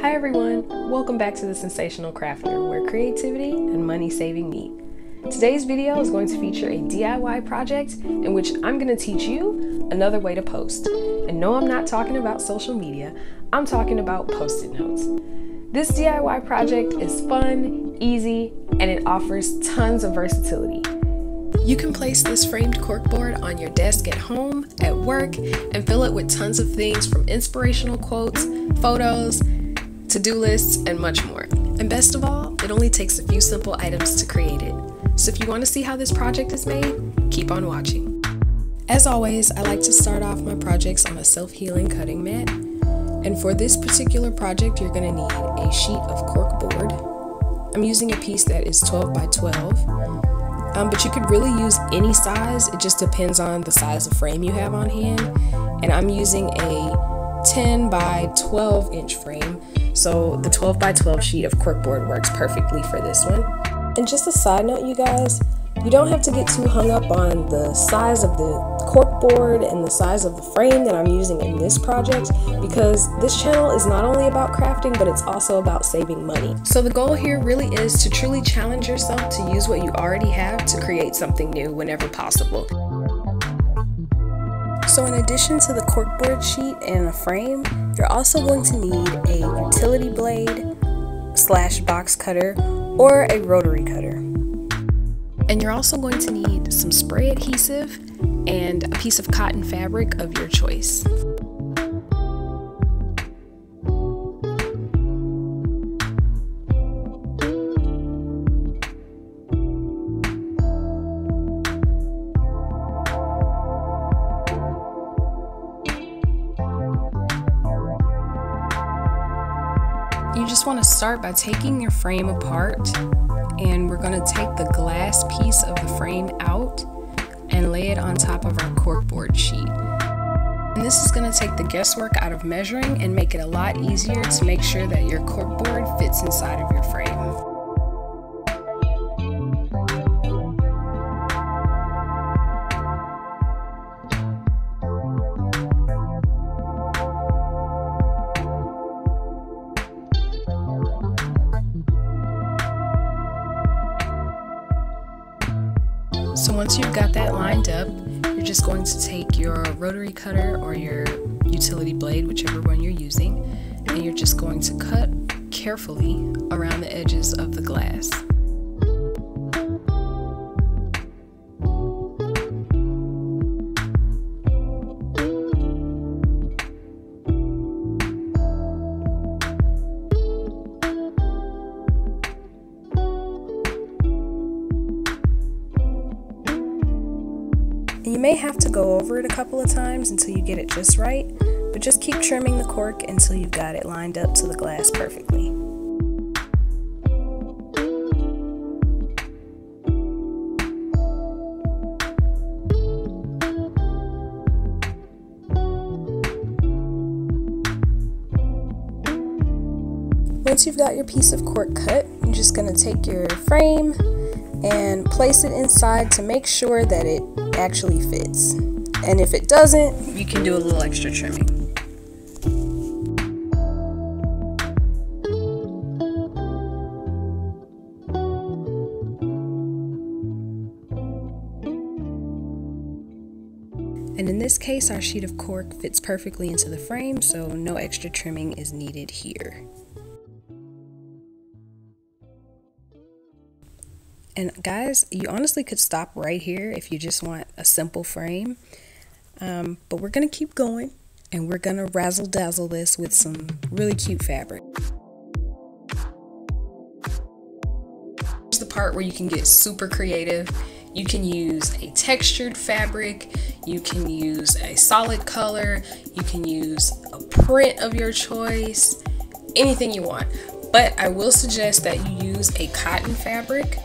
Hi everyone, welcome back to The Sensational Crafter, where creativity and money saving meet. Today's video is going to feature a DIY project in which I'm going to teach you another way to post. And no, I'm not talking about social media, I'm talking about Post-it notes. This DIY project is fun, easy, and it offers tons of versatility. You can place this framed corkboard on your desk at home, at work, and fill it with tons of things from inspirational quotes, photos, to-do lists, and much more. And best of all, it only takes a few simple items to create it. So if you want to see how this project is made, keep on watching. As always, I like to start off my projects on a self-healing cutting mat. And for this particular project, you're going to need a sheet of corkboard. I'm using a piece that is 12 by 12. But you could really use any size, it just depends on the size of frame you have on hand. And I'm using a 10 by 12 inch frame, so the 12 by 12 sheet of corkboard works perfectly for this one. And just a side note, you guys, you don't have to get too hung up on the size of the corkboard and the size of the frame that I'm using in this project, because this channel is not only about crafting, but it's also about saving money. So the goal here really is to truly challenge yourself to use what you already have to create something new whenever possible. So in addition to the corkboard sheet and a frame, you're also going to need a utility blade / box cutter or a rotary cutter. And you're also going to need some spray adhesive and a piece of cotton fabric of your choice. You just want to start by taking your frame apart, and we're going to take the glass piece of the frame out and lay it on top of our corkboard sheet. And this is going to take the guesswork out of measuring and make it a lot easier to make sure that your corkboard fits inside of your frame. So once you've got that lined up, you're just going to take your rotary cutter or your utility blade, whichever one you're using, and you're just going to cut carefully around the edges of the glass. You may have to go over it a couple of times until you get it just right, but just keep trimming the cork until you've got it lined up to the glass perfectly. Once you've got your piece of cork cut, you're just going to take your frame and place it inside to make sure that it actually fits. And if it doesn't, you can do a little extra trimming. And in this case, our sheet of cork fits perfectly into the frame, so no extra trimming is needed here. And guys, you honestly could stop right here if you just want a simple frame, but we're going to keep going, and we're going to razzle dazzle this with some really cute fabric. Here's the part where you can get super creative. You can use a textured fabric, you can use a solid color, you can use a print of your choice, anything you want. But I will suggest that you use a cotton fabric,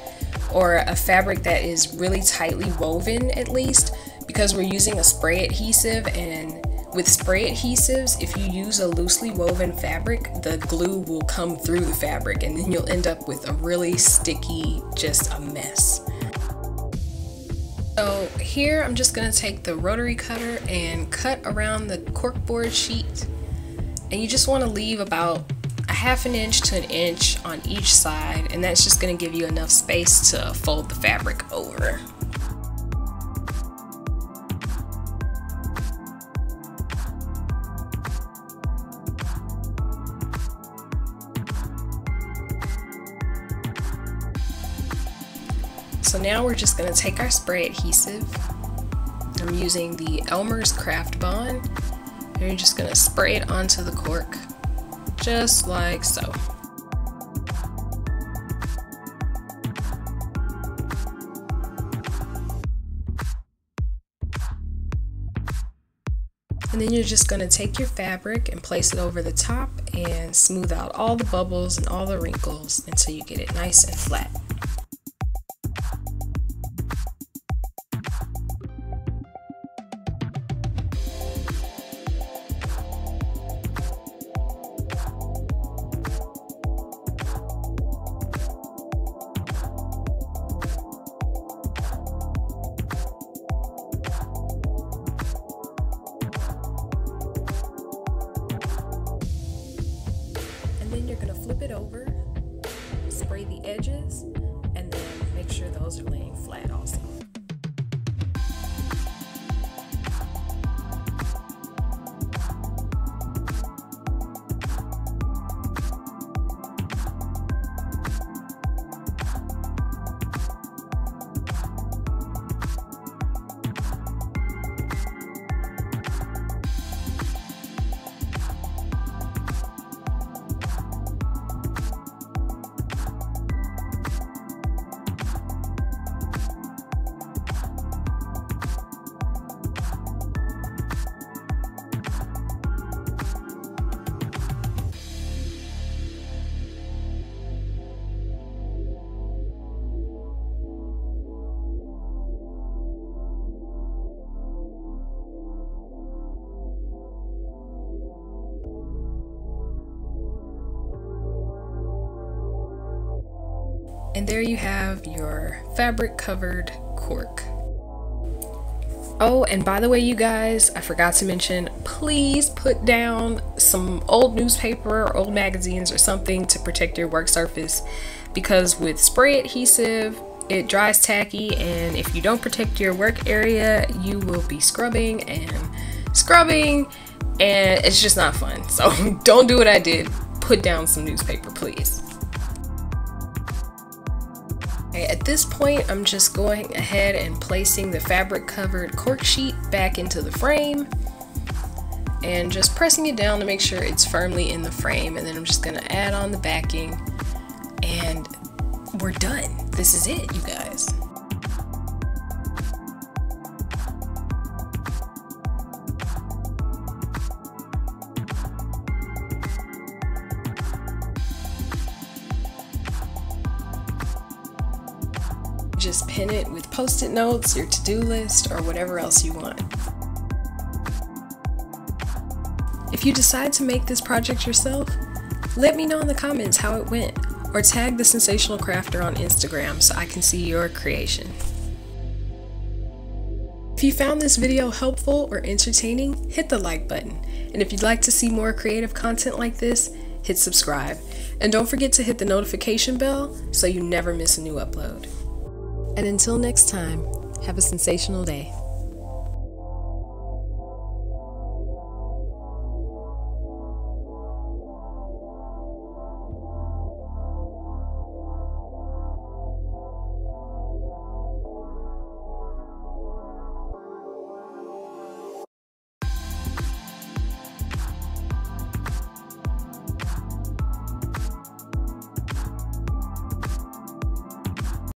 or a fabric that is really tightly woven at least, because we're using a spray adhesive, and with spray adhesives, if you use a loosely woven fabric, the glue will come through the fabric and then you'll end up with a really sticky, just a mess. So here I'm just going to take the rotary cutter and cut around the corkboard sheet, and you just want to leave about a 1/2 inch to 1 inch on each side, and that's just going to give you enough space to fold the fabric over. So now we're just going to take our spray adhesive. I'm using the Elmer's Craft Bond. And you're just going to spray it onto the cork, just like so. And then you're just going to take your fabric and place it over the top and smooth out all the bubbles and all the wrinkles until you get it nice and flat. Then you're going to flip it over, spray the edges, and then make sure those are laying flat also. And there you have your fabric covered cork. Oh, and by the way, you guys, I forgot to mention, please put down some old newspaper or old magazines or something to protect your work surface, because with spray adhesive, it dries tacky, and if you don't protect your work area, you will be scrubbing and scrubbing, and it's just not fun. So don't do what I did. Put down some newspaper, please. At this point, I'm just going ahead and placing the fabric covered cork sheet back into the frame and just pressing it down to make sure it's firmly in the frame, and then I'm just going to add on the backing and we're done. This is it, you guys. Just pin it with post-it notes, your to-do list, or whatever else you want. If you decide to make this project yourself, let me know in the comments how it went, or tag the Sensational Crafter on Instagram so I can see your creation. If you found this video helpful or entertaining, hit the like button. And if you'd like to see more creative content like this, hit subscribe. And don't forget to hit the notification bell so you never miss a new upload. And until next time, have a sensational day.